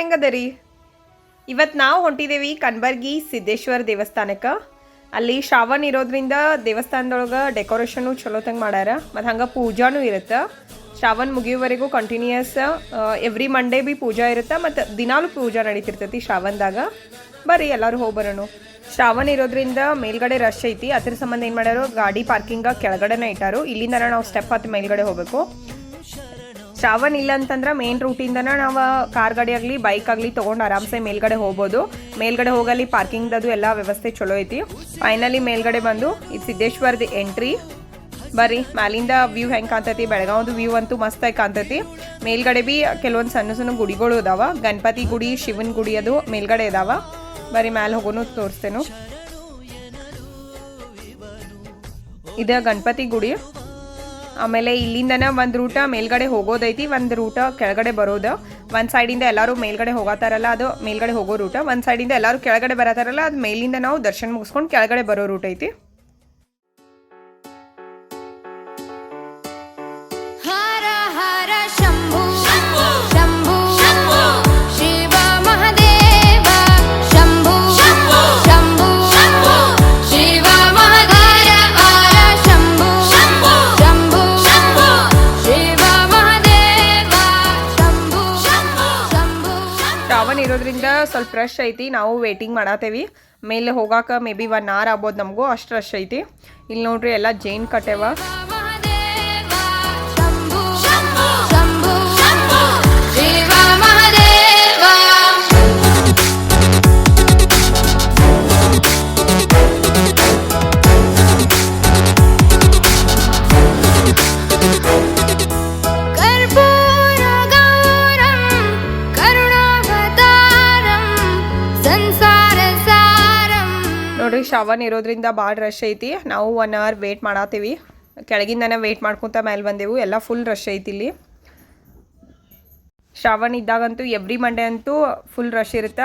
ಹೆಂಗದರಿ? ಇವತ್ತು ನಾವು ಹೊಂಟಿದ್ದೇವೆ ಕನಬರ್ಗಿ ಸಿದ್ದೇಶ್ವರ ದೇವಸ್ಥಾನಕ್ಕೆ. ಅಲ್ಲಿ ಶ್ರಾವಣ ಇರೋದ್ರಿಂದ ದೇವಸ್ಥಾನದೊಳಗೆ ಡೆಕೋರೇಷನು ಚಲೋತಂಗೆ ಮಾಡ್ಯಾರ. ಮತ್ತು ಹಂಗೆ ಪೂಜಾನೂ ಇರುತ್ತೆ. ಶ್ರಾವಣ ಮುಗಿಯೋವರೆಗೂ ಕಂಟಿನ್ಯೂಯಸ್ ಎವ್ರಿ ಮಂಡೇ ಭೀ ಪೂಜಾ ಇರುತ್ತೆ. ಮತ್ತು ದಿನಾಲೂ ಪೂಜಾ ನಡೀತಿರ್ತೈತಿ ಶ್ರಾವಣದಾಗ. ಬರ್ರಿ ಎಲ್ಲರೂ ಹೋಗಿ ಬರೋಣ. ಶ್ರಾವಣ ಇರೋದ್ರಿಂದ ಮೇಲ್ಗಡೆ ರಶ್ ಐತಿ. ಅದ್ರ ಸಂಬಂಧ ಏನು ಮಾಡ್ಯಾರು, ಗಾಡಿ ಪಾರ್ಕಿಂಗ ಕೆಳಗಡೆನೇ ಇಟ್ಟಾರು. ಇಲ್ಲಿಂದ ನಾವು ಸ್ಟೆಪ್ ಹತ್ತಿ ಮೇಲ್ಗಡೆ ಹೋಗಬೇಕು. ಶ್ರಾವಣ ಇಲ್ಲ ಅಂತಂದ್ರೆ ಮೇನ್ ರೂಟಿಂದನ ನಾವು ಕಾರ್ ಗಾಡಿ ಆಗಲಿ ಬೈಕ್ ಆಗಲಿ ತೊಗೊಂಡು ಆರಾಮ್ಸೆ ಮೇಲ್ಗಡೆ ಹೋಗ್ಬೋದು. ಮೇಲ್ಗಡೆ ಹೋಗಲಿ ಪಾರ್ಕಿಂಗ್ದದು ಎಲ್ಲ ವ್ಯವಸ್ಥೆ ಚಲೋ ಐತಿ. ಫೈನಲಿ ಮೇಲ್ಗಡೆ ಬಂದು ಇದು ಸಿದ್ದೇಶ್ವರದ ಎಂಟ್ರಿ. ಬರ್ರಿ ಮ್ಯಾಲಿಂದ ವ್ಯೂ ಹೆಂಗೆ ಕಾಣ್ತೈತಿ. ಬೆಳಗಾವ್ದು ವ್ಯೂ ಅಂತೂ ಮಸ್ತಾಗಿ ಕಾಣ್ತೈತಿ. ಮೇಲ್ಗಡೆ ಭೀ ಕೆಲವೊಂದು ಸಣ್ಣ ಸಣ್ಣ ಗುಡಿಗಳು ಇದಾವ. ಗಣಪತಿ ಗುಡಿ, ಶಿವನ ಗುಡಿ ಅದು ಮೇಲ್ಗಡೆ ಇದಾವ. ಬರ್ರಿ ಮ್ಯಾಲೆ ಹೋಗೋನು ತೋರಿಸ್ತೇನು. ಇದು ಗಣಪತಿ ಗುಡಿ. ಆಮೇಲೆ ಇಲ್ಲಿಂದನ ಒಂದು ರೂಟ ಮೇಲ್ಗಡೆ ಹೋಗೋದೈತಿ, ಒಂದು ರೂಟ ಕೆಳಗಡೆ ಬರೋದು. ಒಂದು ಸೈಡಿಂದ ಎಲ್ಲರೂ ಮೇಲ್ಗಡೆ ಹೋಗತ್ತಾರಲ್ಲ ಅದು ಮೇಲ್ಗಡೆ ಹೋಗೋ ರೂಟ. ಒಂದು ಸೈಡಿಂದ ಎಲ್ಲರೂ ಕೆಳಗಡೆ ಬರತ್ತಾರಲ್ಲ ಅದು ಮೇಲಿಂದ ನಾವು ದರ್ಶನ ಮುಗಿಸ್ಕೊಂಡು ಕೆಳಗಡೆ ಬರೋ ರೂಟ್ ಐತಿ. ಇರೋದ್ರಿಂದ ಸ್ವಲ್ಪ ರಶ್ ಐತಿ. ನಾವು ವೇಟಿಂಗ್ ಮಾಡತ್ತೇವಿ. ಮೇಲೆ ಹೋಗಾಕ ಮೇ ಬಿ 1 hour ಆಗ್ಬೋದು ನಮಗೂ, ಅಷ್ಟು ರಶ್ ಐತಿ. ಇಲ್ಲಿ ನೋಡ್ರಿ ಎಲ್ಲ ಜೈನ್ ಕಟ್ಟೆವ. ನೋಡ್ರಿ ಶ್ರಾವಣ ಇರೋದ್ರಿಂದ ಭಾಳ ರಶ್ ಐತಿ. ನಾವು 1 hour ವೇಟ್ ಮಾಡತ್ತೀವಿ. ಕೆಳಗಿಂದನೇ ವೇಟ್ ಮಾಡ್ಕೊತ ಮೇಲೆ ಬಂದೆವು. ಎಲ್ಲ ಫುಲ್ ರಶ್ ಐತಿ ಇಲ್ಲಿ. ಶ್ರಾವಣ ಇದ್ದಾಗಂತೂ ಎವ್ರಿ ಮಂಡೇ ಅಂತೂ ಫುಲ್ ರಶ್ ಇರುತ್ತೆ.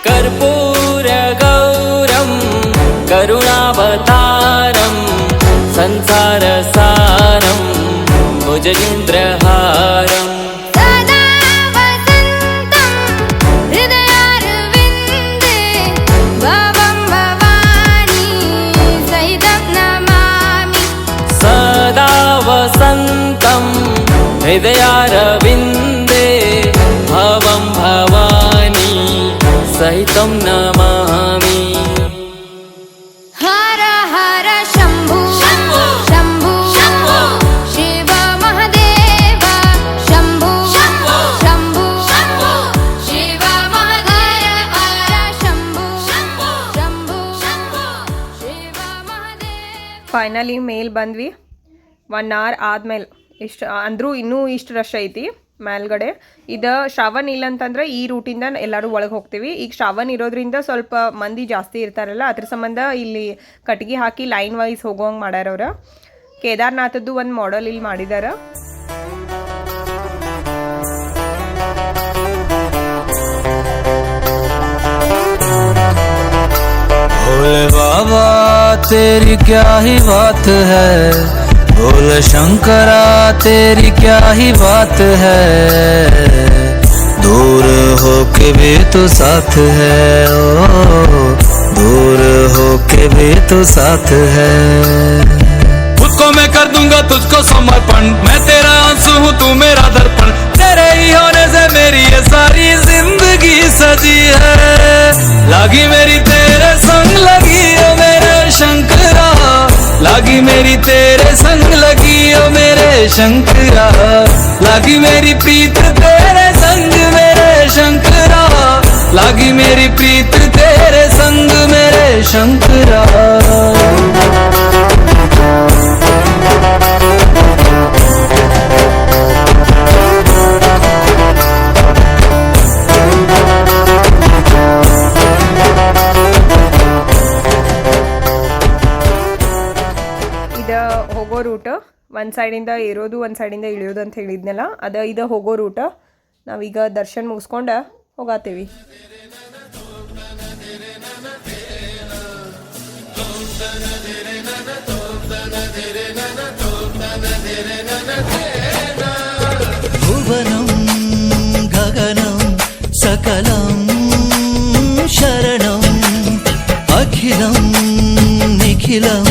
ಕರ್ಪೂರ ಗೌರಂ ಕರುಣಾವತಾರಂ ಸಂಸಾರ ಸಾರಂ ಭುಜಗೇಂದ್ರಹಾರಂ ಸದಾ ವಸಂತಂ ಹೃದಯಾರವಿಂದೇ ಭವಂ ಭವಾನಿ ಸಹಿತಂ ನಮಾಮಿ. ಸದಾ ವಸಂತಂ ಹೃದಯಾರವಿಂದೇ ಭವಂ ಭವಾನಿ ಸಹಿತಂ ನಮಾಮಿ. ಫೈನಲಿ ಮೇಲ್ ಬಂದ್ವಿ. 1 hour ಆದ್ಮೇಲೆ ಇಷ್ಟು ಅಂದರೂ ಇನ್ನೂ ಇಷ್ಟು ರಶ್ ಐತಿ ಮೇಲ್ಗಡೆ. ಇದು ಶ್ರಾವಣ ಇಲ್ಲ ಅಂತಂದ್ರೆ ಈ ರೂಟಿಂದ ಎಲ್ಲರೂ ಒಳಗೆ ಹೋಗ್ತೀವಿ. ಈಗ ಶ್ರಾವಣ ಇರೋದ್ರಿಂದ ಸ್ವಲ್ಪ ಮಂದಿ ಜಾಸ್ತಿ ಇರ್ತಾರಲ್ಲ, ಅದ್ರ ಸಂಬಂಧ ಇಲ್ಲಿ ಕಟ್ಗೆ ಹಾಕಿ ಲೈನ್ ವೈಸ್ ಹೋಗೋಂಗೆ ಮಾಡ್ಯಾರವ್ರ. ಕೇದಾರ್ನಾಥದ್ದು ಒಂದು ಮಾಡೆಲ್ ಇಲ್ಲಿ ಮಾಡಿದಾರ. भोले बाबा तेरी क्या ही बात है, भोले शंकरा तेरी क्या ही बात है, दूर हो के भी तो साथ है, ओ दूर हो के भी तो साथ है. खुद को मैं कर दूंगा तुझको समर्पण, मैं तेरा आंसू हूँ तू मेरा दर्पण, तेरे ही होने से मेरी ये सारी जिंदगी सजी है. लागी मेरी तेरे संग लगी ओ मेरे शंकरा, लागी मेरी तेरे संग लगी ओ मेरे शंकरा, लागी मेरी प्रीत तेरे संग मेरे शंकरा, लागी मेरी प्रीत तेरे संग मेरे शंकरा. ಹೋಗೋ ರೂಟ್ ಒಂದು ಸೈಡಿಂದ ಇರೋದು ಒಂದು ಸೈಡಿಂದ ಇಳಿಯೋದು ಅಂತ ಹೇಳಿದ್ನಲ್ಲ, ಇದು ಹೋಗೋ ರೂಟ್. ನಾವೀಗ ದರ್ಶನ ಮುಗಿಸ್ಕೊಂಡು ಹೋಗತ್ತೀವಿ. भुवनं गगनं सकलं शरणम् अखिलं निखिलं